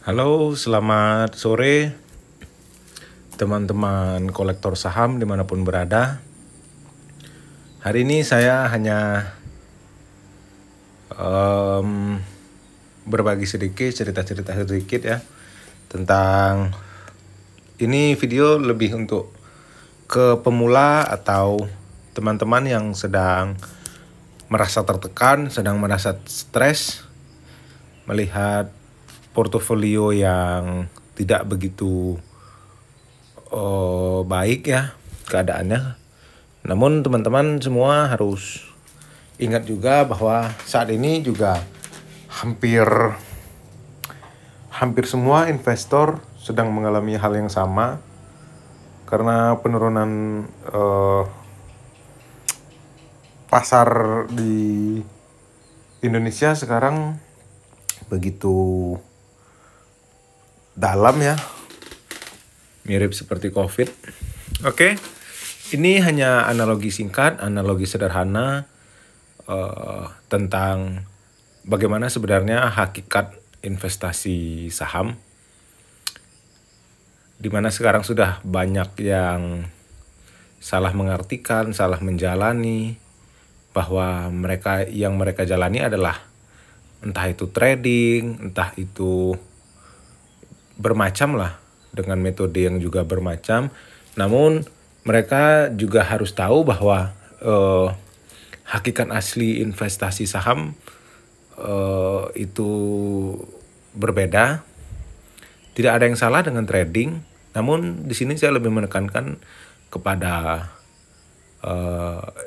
Halo, selamat sore teman-teman kolektor saham dimanapun berada. Hari ini saya hanya berbagi cerita-cerita sedikit ya tentang ini video lebih untuk ke pemula atau teman-teman yang sedang merasa tertekan, sedang merasa stres melihat portofolio yang tidak begitu baik ya keadaannya. Namun teman-teman semua harus ingat juga bahwa saat ini juga hampir semua investor sedang mengalami hal yang sama karena penurunan pasar di Indonesia sekarang begitu dalam ya, mirip seperti COVID. Oke, ini hanya analogi singkat, analogi sederhana tentang bagaimana sebenarnya hakikat investasi saham, dimana sekarang sudah banyak yang salah mengartikan, salah menjalani bahwa yang mereka jalani adalah entah itu trading, entah itu bermacam lah dengan metode yang juga bermacam. Namun mereka juga harus tahu bahwa hakikat asli investasi saham itu berbeda. Tidak ada yang salah dengan trading. Namun di sini saya lebih menekankan kepada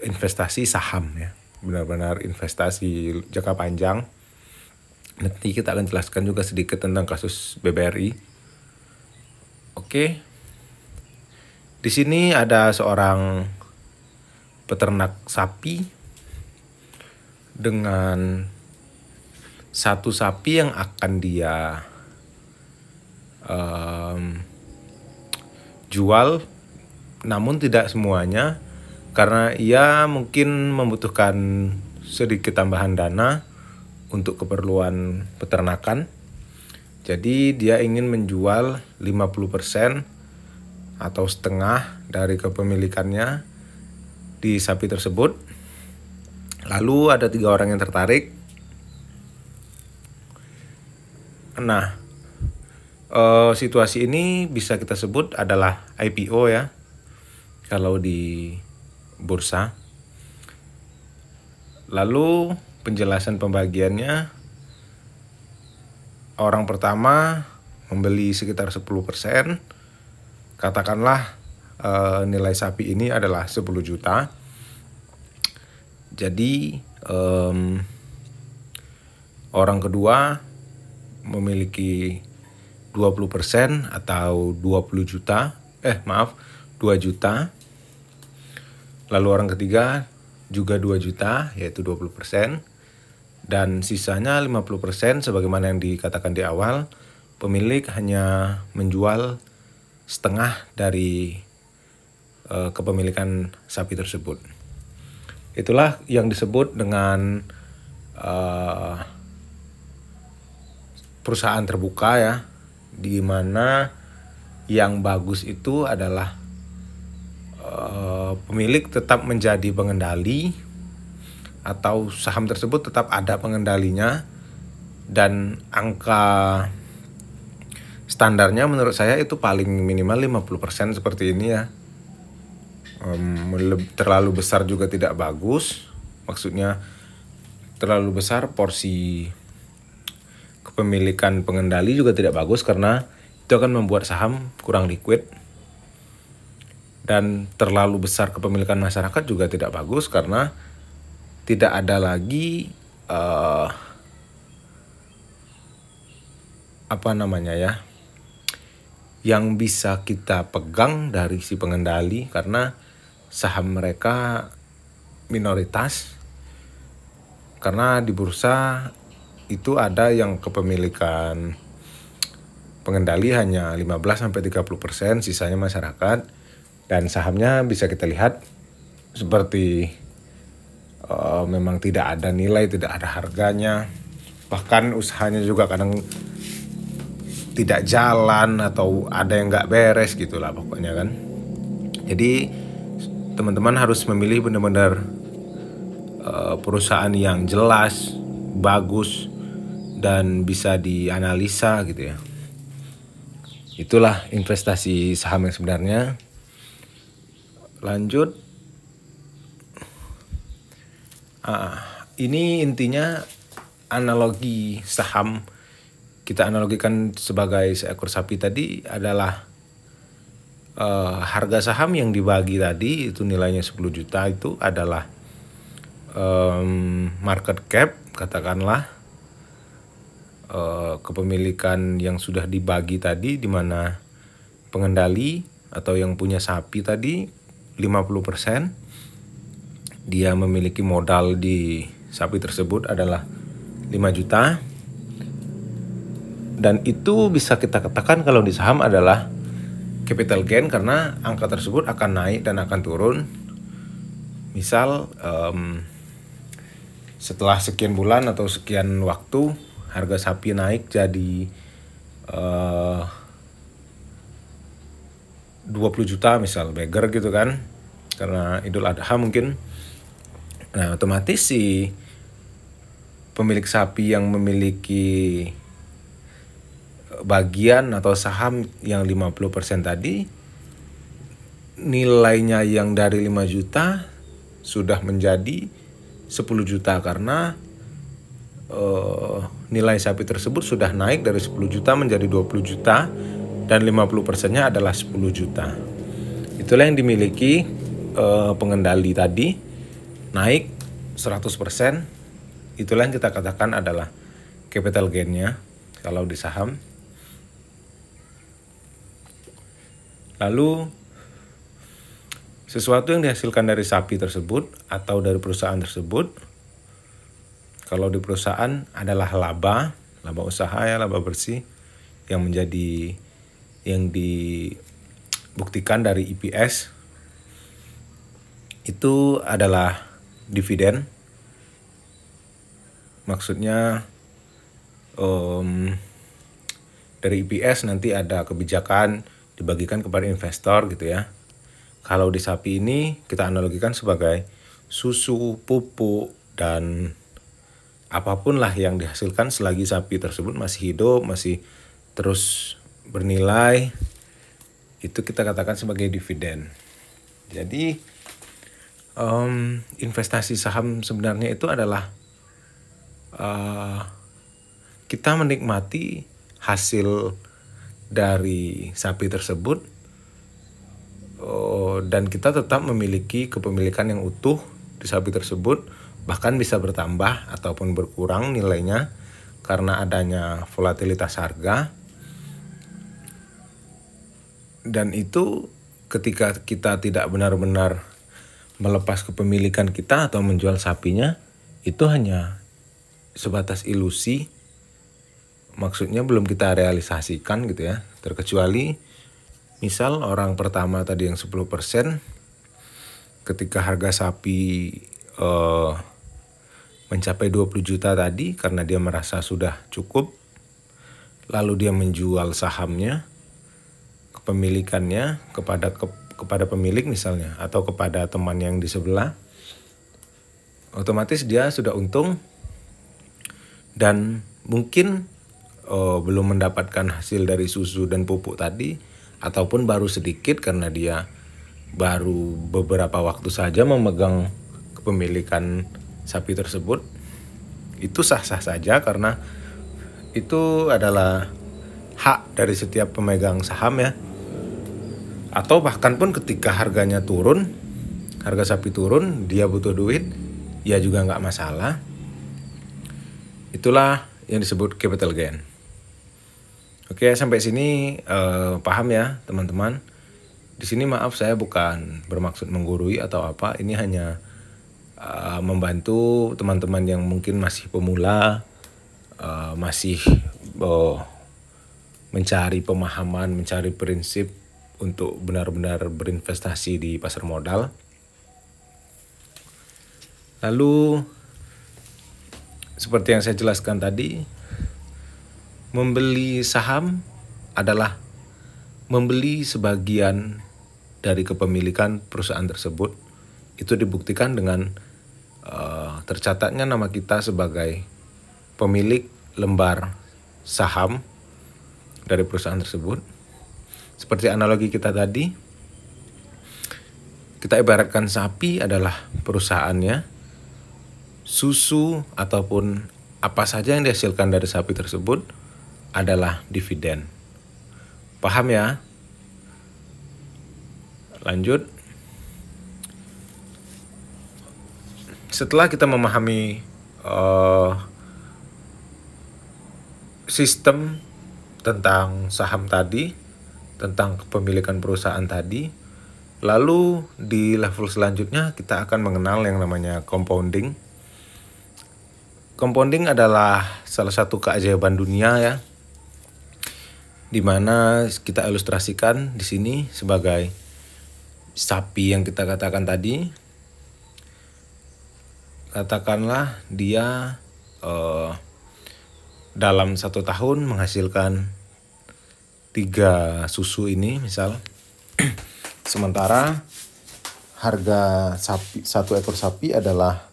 investasi saham ya, benar-benar investasi jangka panjang. Nanti kita akan jelaskan juga sedikit tentang kasus BBRI. Oke. Di sini ada seorang peternak sapi dengan satu sapi yang akan dia jual, namun tidak semuanya karena ia mungkin membutuhkan sedikit tambahan dana untuk keperluan peternakan. Jadi dia ingin menjual 50% atau setengah dari kepemilikannya di sapi tersebut. Lalu ada 3 orang yang tertarik. Nah, situasi ini bisa kita sebut adalah IPO ya, kalau di bursa. Lalu penjelasan pembagiannya, orang pertama membeli sekitar 10%, katakanlah nilai sapi ini adalah 10 juta. Jadi orang kedua memiliki 20% atau 2 juta. Lalu orang ketiga juga 2 juta, yaitu 20%. Dan sisanya 50% sebagaimana yang dikatakan di awal, pemilik hanya menjual setengah dari kepemilikan sapi tersebut. Itulah yang disebut dengan perusahaan terbuka ya, di mana yang bagus itu adalah pemilik tetap menjadi pengendali atau saham tersebut tetap ada pengendalinya, dan angka standarnya menurut saya itu paling minimal 50% seperti ini ya. Terlalu besar juga tidak bagus, maksudnya terlalu besar porsi kepemilikan pengendali juga tidak bagus karena itu akan membuat saham kurang liquid. Dan terlalu besar kepemilikan masyarakat juga tidak bagus karena tidak ada lagi yang bisa kita pegang dari si pengendali, karena saham mereka minoritas. Karena di bursa itu ada yang kepemilikan pengendali hanya 15-30%, sisanya masyarakat. Dan sahamnya bisa kita lihat seperti memang tidak ada nilai, tidak ada harganya. Bahkan usahanya juga kadang tidak jalan atau ada yang nggak beres gitulah pokoknya kan. Jadi teman-teman harus memilih benar-benar perusahaan yang jelas, bagus, dan bisa dianalisa gitu ya. Itulah investasi saham yang sebenarnya. Lanjut. Ini intinya analogi saham. Kita analogikan sebagai seekor sapi tadi adalah harga saham yang dibagi tadi itu nilainya 10 juta itu adalah market cap katakanlah, kepemilikan yang sudah dibagi tadi, di mana pengendali atau yang punya sapi tadi 50%, dia memiliki modal di sapi tersebut adalah 5 juta. Dan itu bisa kita katakan kalau di saham adalah capital gain karena angka tersebut akan naik dan akan turun. Misal setelah sekian bulan atau sekian waktu harga sapi naik jadi 20 juta misal, beggar gitu kan, karena Idul Adha mungkin. Nah otomatis si pemilik sapi yang memiliki bagian atau saham yang 50% tadi, nilainya yang dari 5 juta sudah menjadi 10 juta karena nilai sapi tersebut sudah naik dari 10 juta menjadi 20 juta dan 50%-nya adalah 10 juta. Itulah yang dimiliki pengendali tadi, naik 100%. Itulah yang kita katakan adalah capital gain-nya kalau di saham. Lalu sesuatu yang dihasilkan dari sapi tersebut atau dari perusahaan tersebut, kalau di perusahaan adalah laba usaha ya, laba bersih yang dibuktikan dari EPS, itu adalah dividen. Maksudnya dari EPS nanti ada kebijakan dibagikan kepada investor gitu ya. Kalau di sapi ini kita analogikan sebagai susu, pupuk, dan apapun lah yang dihasilkan selagi sapi tersebut masih hidup, masih terus bernilai, itu kita katakan sebagai dividen. Jadi investasi saham sebenarnya itu adalah kita menikmati hasil dari sapi tersebut, dan kita tetap memiliki kepemilikan yang utuh di sapi tersebut, bahkan bisa bertambah ataupun berkurang nilainya karena adanya volatilitas harga. Dan itu ketika kita tidak benar-benar melepas kepemilikan kita atau menjual sapinya, itu hanya sebatas ilusi. Maksudnya belum kita realisasikan gitu ya. Terkecuali misal orang pertama tadi yang 10%, ketika harga sapi mencapai 20 juta tadi karena dia merasa sudah cukup, lalu dia menjual sahamnya, kepemilikannya kepada pemilik misalnya atau kepada teman yang di sebelah, otomatis dia sudah untung dan mungkin belum mendapatkan hasil dari susu dan pupuk tadi, ataupun baru sedikit karena dia baru beberapa waktu saja memegang kepemilikan sapi tersebut. Itu sah-sah saja karena itu adalah hak dari setiap pemegang saham ya. Atau bahkan pun ketika harganya turun, harga sapi turun, dia butuh duit, ya juga nggak masalah. Itulah yang disebut capital gain. Oke, sampai sini paham ya teman-teman. Di sini maaf saya bukan bermaksud menggurui atau apa. Ini hanya membantu teman-teman yang mungkin masih pemula, masih mencari pemahaman, mencari prinsip untuk benar-benar berinvestasi di pasar modal. Lalu seperti yang saya jelaskan tadi, membeli saham adalah membeli sebagian dari kepemilikan perusahaan tersebut. Itu dibuktikan dengan tercatatnya nama kita sebagai pemilik lembar saham dari perusahaan tersebut. Seperti analogi kita tadi, kita ibaratkan sapi adalah perusahaannya, susu ataupun apa saja yang dihasilkan dari sapi tersebut adalah dividen. Paham ya? Lanjut. Setelah kita memahami sistem tentang saham tadi, tentang kepemilikan perusahaan tadi, lalu di level selanjutnya kita akan mengenal yang namanya compounding. Compounding adalah salah satu keajaiban dunia ya, di mana kita ilustrasikan di sini sebagai sapi yang kita katakan tadi. Katakanlah dia dalam 1 tahun menghasilkan 3 susu ini misal. Sementara harga sapi, 1 ekor sapi adalah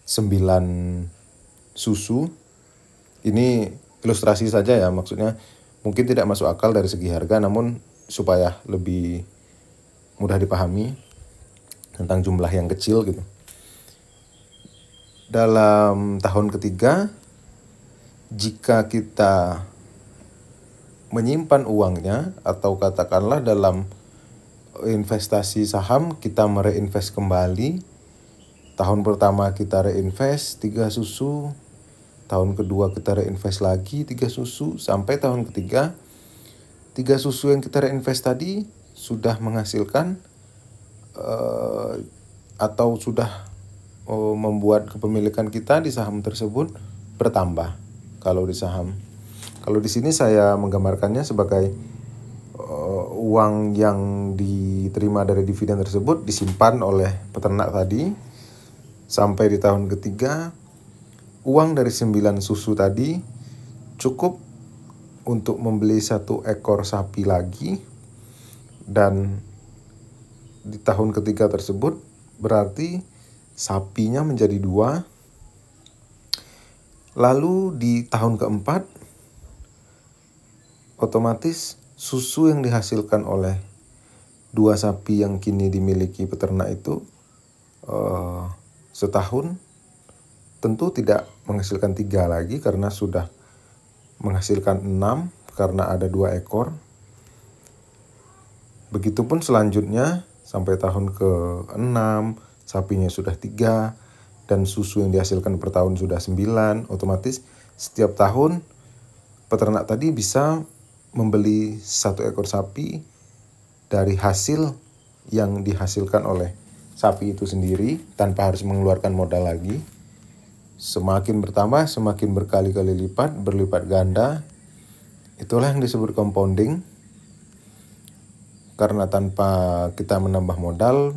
9 susu. Ini ilustrasi saja ya, maksudnya mungkin tidak masuk akal dari segi harga, namun supaya lebih mudah dipahami tentang jumlah yang kecil gitu. Dalam tahun ketiga, jika kita menyimpan uangnya atau katakanlah dalam investasi saham kita mereinvest kembali, tahun pertama kita reinvest 3 susu, tahun kedua kita reinvest lagi 3 susu, sampai tahun ketiga 3 susu yang kita reinvest tadi sudah menghasilkan atau sudah membuat kepemilikan kita di saham tersebut bertambah. Kalau di saham, kalau di sini saya menggambarkannya sebagai uang yang diterima dari dividen tersebut disimpan oleh peternak tadi sampai di tahun ketiga, uang dari 9 susu tadi cukup untuk membeli 1 ekor sapi lagi, dan di tahun ketiga tersebut berarti sapinya menjadi 2. Lalu di tahun keempat, otomatis susu yang dihasilkan oleh 2 sapi yang kini dimiliki peternak itu setahun tentu tidak menghasilkan 3 lagi karena sudah menghasilkan 6 karena ada 2 ekor. Begitupun selanjutnya sampai tahun ke-6 sapinya sudah 3 dan susu yang dihasilkan per tahun sudah 9. Otomatis setiap tahun peternak tadi bisa membeli 1 ekor sapi dari hasil yang dihasilkan oleh sapi itu sendiri tanpa harus mengeluarkan modal lagi. Semakin bertambah, semakin berkali-kali lipat, berlipat ganda. Itulah yang disebut compounding. Karena tanpa kita menambah modal,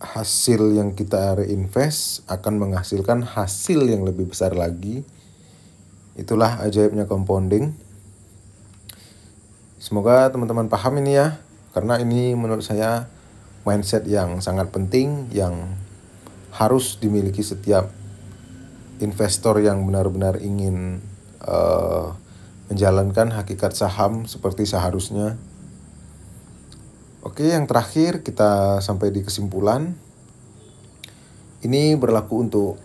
hasil yang kita reinvest akan menghasilkan hasil yang lebih besar lagi. Itulah ajaibnya compounding. Semoga teman-teman paham ini ya, karena ini menurut saya mindset yang sangat penting yang harus dimiliki setiap investor yang benar-benar ingin menjalankan hakikat saham seperti seharusnya. Oke, yang terakhir kita sampai di kesimpulan. Ini berlaku untuk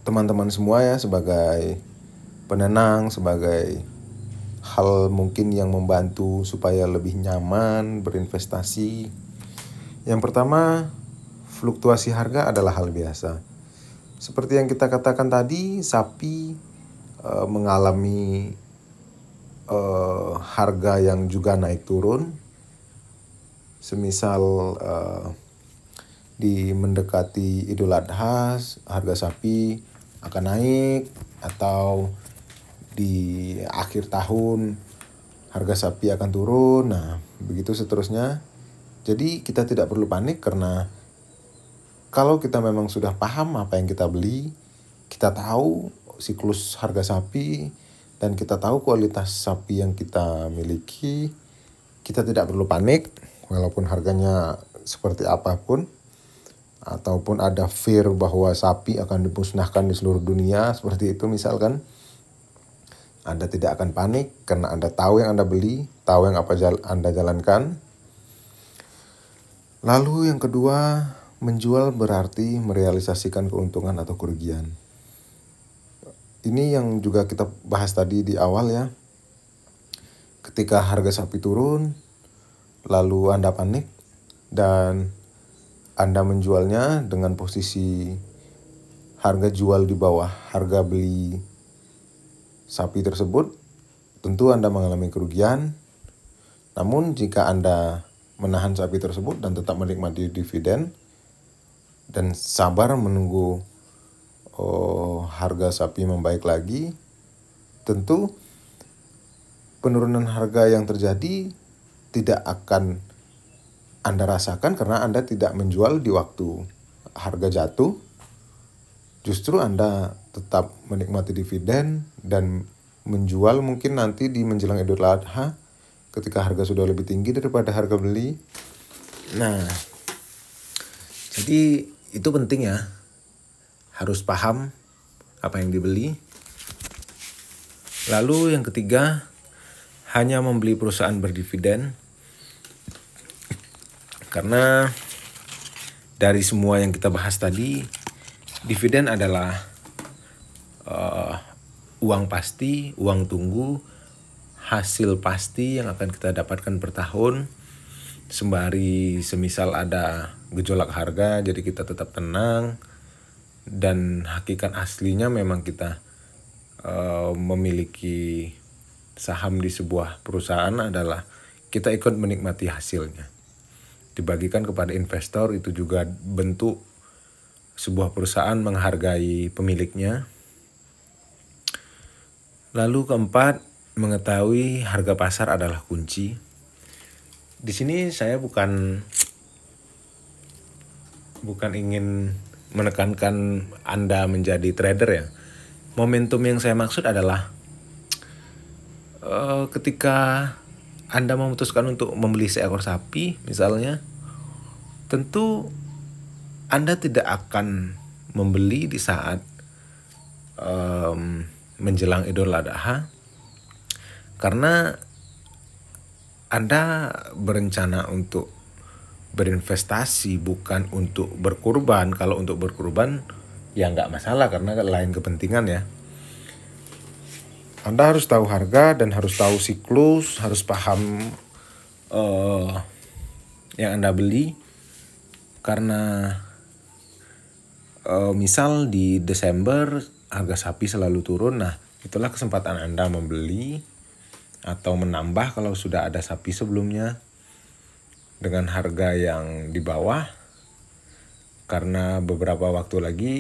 teman-teman semua ya, sebagai penenang, sebagai hal mungkin yang membantu supaya lebih nyaman berinvestasi. Yang pertama, fluktuasi harga adalah hal biasa. Seperti yang kita katakan tadi, sapi mengalami harga yang juga naik turun. Semisal di mendekati Idul Adha, harga sapi akan naik, atau di akhir tahun harga sapi akan turun. Nah, begitu seterusnya. Jadi kita tidak perlu panik, karena kalau kita memang sudah paham apa yang kita beli, kita tahu siklus harga sapi, dan kita tahu kualitas sapi yang kita miliki, kita tidak perlu panik walaupun harganya seperti apapun, ataupun ada fear bahwa sapi akan dimusnahkan di seluruh dunia seperti itu misalkan. Anda tidak akan panik karena Anda tahu yang Anda beli, tahu yang Anda jalankan. Lalu yang kedua, menjual berarti merealisasikan keuntungan atau kerugian. Ini yang juga kita bahas tadi di awal ya. Ketika harga sapi turun, lalu Anda panik dan Anda menjualnya dengan posisi harga jual di bawah harga beli sapi tersebut, tentu Anda mengalami kerugian. Namun jika Anda menahan sapi tersebut dan tetap menikmati dividen dan sabar menunggu harga sapi membaik lagi, tentu penurunan harga yang terjadi tidak akan Anda rasakan karena Anda tidak menjual di waktu harga jatuh. Justru Anda tetap menikmati dividen dan menjual mungkin nanti di menjelang Idul Adha ketika harga sudah lebih tinggi daripada harga beli. Nah, jadi itu penting ya. Harus paham apa yang dibeli. Lalu yang ketiga, hanya membeli perusahaan berdividen. Karena dari semua yang kita bahas tadi, dividen adalah uang pasti, uang tunggu, hasil pasti yang akan kita dapatkan per tahun. Sembari semisal ada gejolak harga, jadi kita tetap tenang. Dan hakikat aslinya memang kita memiliki saham di sebuah perusahaan adalah kita ikut menikmati hasilnya. Dibagikan kepada investor, itu juga bentuk sebuah perusahaan menghargai pemiliknya. Lalu keempat, mengetahui harga pasar adalah kunci. Di sini saya bukan ingin menekankan Anda menjadi trader ya. Momentum yang saya maksud adalah ketika Anda memutuskan untuk membeli seekor sapi misalnya, tentu Anda tidak akan membeli di saat menjelang Idul Adha, karena Anda berencana untuk berinvestasi bukan untuk berkurban. Kalau untuk berkurban ya nggak masalah karena lain kepentingan ya. Anda harus tahu harga dan harus tahu siklus, harus paham yang Anda beli. Karena misal di Desember harga sapi selalu turun, nah itulah kesempatan Anda membeli atau menambah kalau sudah ada sapi sebelumnya dengan harga yang di bawah, karena beberapa waktu lagi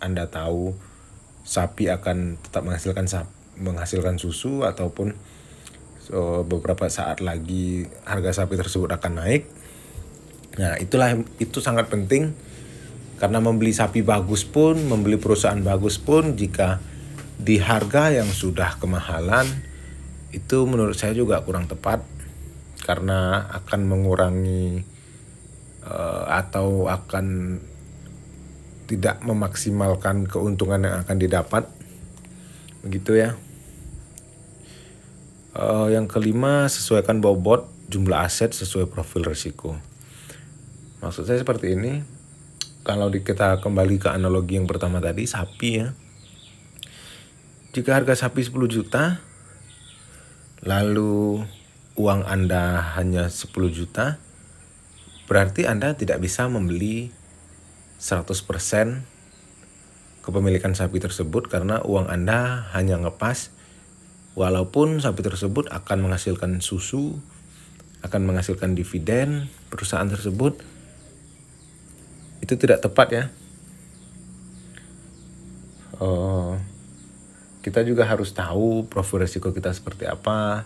Anda tahu sapi akan tetap menghasilkan susu, ataupun beberapa saat lagi harga sapi tersebut akan naik. Nah itu sangat penting, karena membeli sapi bagus pun, membeli perusahaan bagus pun, jika di harga yang sudah kemahalan, itu menurut saya juga kurang tepat, karena akan mengurangi atau akan tidak memaksimalkan keuntungan yang akan didapat. Begitu ya. Yang kelima, sesuaikan bobot jumlah aset sesuai profil risiko. Maksud saya seperti ini. Kalau kita kembali ke analogi yang pertama tadi, sapi ya. Jika harga sapi 10 juta, lalu uang Anda hanya 10 juta, berarti Anda tidak bisa membeli 100% kepemilikan sapi tersebut, karena uang Anda hanya ngepas. Walaupun sapi tersebut akan menghasilkan susu, akan menghasilkan dividen, perusahaan tersebut itu tidak tepat ya. Kita juga harus tahu profil risiko kita seperti apa,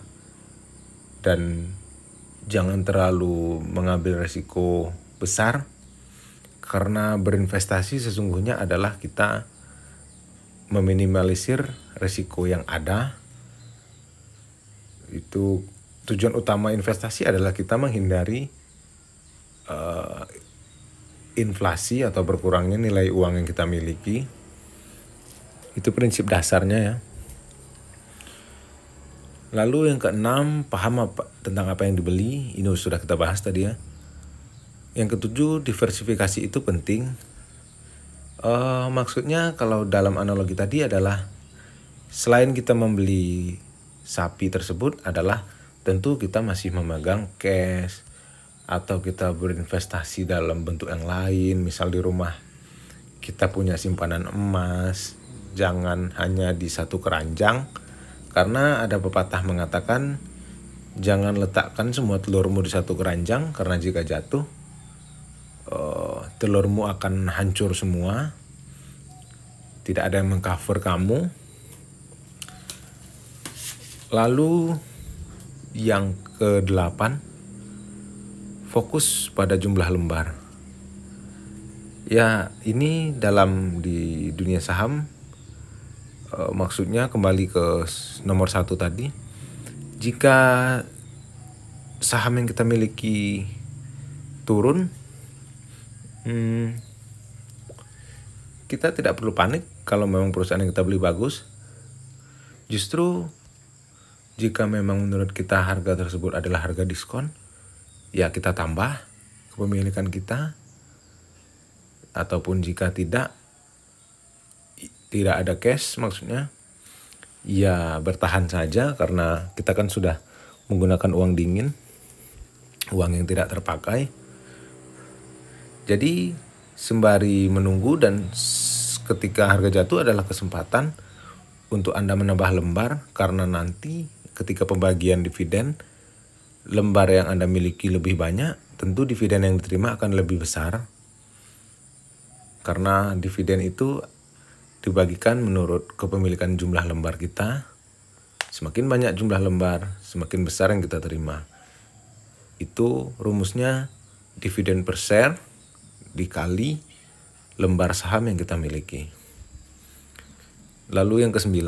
dan jangan terlalu mengambil risiko besar, karena berinvestasi sesungguhnya adalah kita meminimalisir risiko yang ada Itu tujuan utama investasi adalah kita menghindari inflasi atau berkurangnya nilai uang yang kita miliki. Itu prinsip dasarnya ya. Lalu yang keenam, paham tentang apa yang dibeli. Ini sudah kita bahas tadi ya. Yang ketujuh, diversifikasi itu penting. Maksudnya kalau dalam analogi tadi adalah selain kita membeli sapi tersebut adalah tentu kita masih memegang cash atau kita berinvestasi dalam bentuk yang lain. Misal di rumah kita punya simpanan emas, jangan hanya di satu keranjang, karena ada pepatah mengatakan jangan letakkan semua telurmu di satu keranjang, karena jika jatuh telurmu akan hancur semua, tidak ada yang mengcover kamu. Lalu yang ke-8, fokus pada jumlah lembar. Ya, ini di dunia saham, maksudnya kembali ke nomor 1 tadi. Jika saham yang kita miliki turun, kita tidak perlu panik kalau memang perusahaan yang kita beli bagus. Justru jika memang menurut kita harga tersebut adalah harga diskon, ya kita tambah kepemilikan kita. Ataupun jika tidak ada cash maksudnya, ya bertahan saja, karena kita kan sudah menggunakan uang dingin, uang yang tidak terpakai. Jadi sembari menunggu dan ketika harga jatuh adalah kesempatan untuk Anda menambah lembar, karena nanti ketika pembagian dividen, lembar yang Anda miliki lebih banyak, tentu dividen yang diterima akan lebih besar. Karena dividen itu dibagikan menurut kepemilikan jumlah lembar kita. Semakin banyak jumlah lembar, semakin besar yang kita terima. Itu rumusnya dividen per share dikali lembar saham yang kita miliki. Lalu yang ke-9,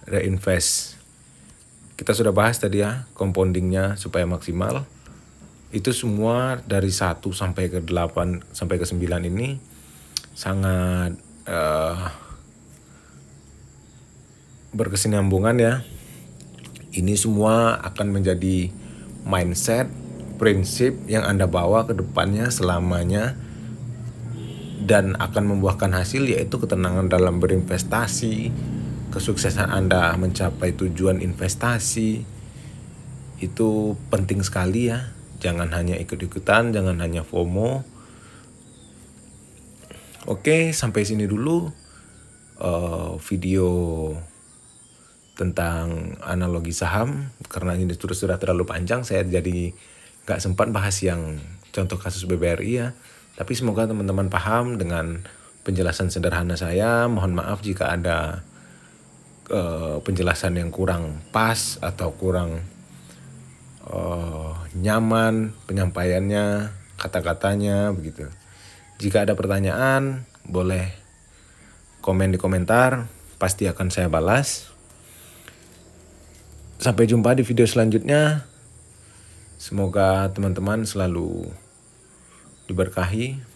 reinvest. Kita sudah bahas tadi ya, compoundingnya supaya maksimal. Itu semua dari 1 sampai ke 8 sampai ke 9 ini sangat berkesinambungan ya. Ini semua akan menjadi mindset, prinsip yang Anda bawa ke depannya selamanya, dan akan membuahkan hasil, yaitu ketenangan dalam berinvestasi, kesuksesan Anda mencapai tujuan investasi. Itu penting sekali ya. Jangan hanya ikut-ikutan, jangan hanya FOMO. Oke, sampai sini dulu video tentang analogi saham. Karena ini sudah terlalu panjang, saya jadi gak sempat bahas yang contoh kasus BBRI ya. Tapi semoga teman-teman paham dengan penjelasan sederhana saya. Mohon maaf jika ada penjelasan yang kurang pas atau kurang nyaman penyampaiannya, kata-katanya begitu. Jika ada pertanyaan, boleh komen di komentar, pasti akan saya balas. Sampai jumpa di video selanjutnya. Semoga teman-teman selalu diberkahi.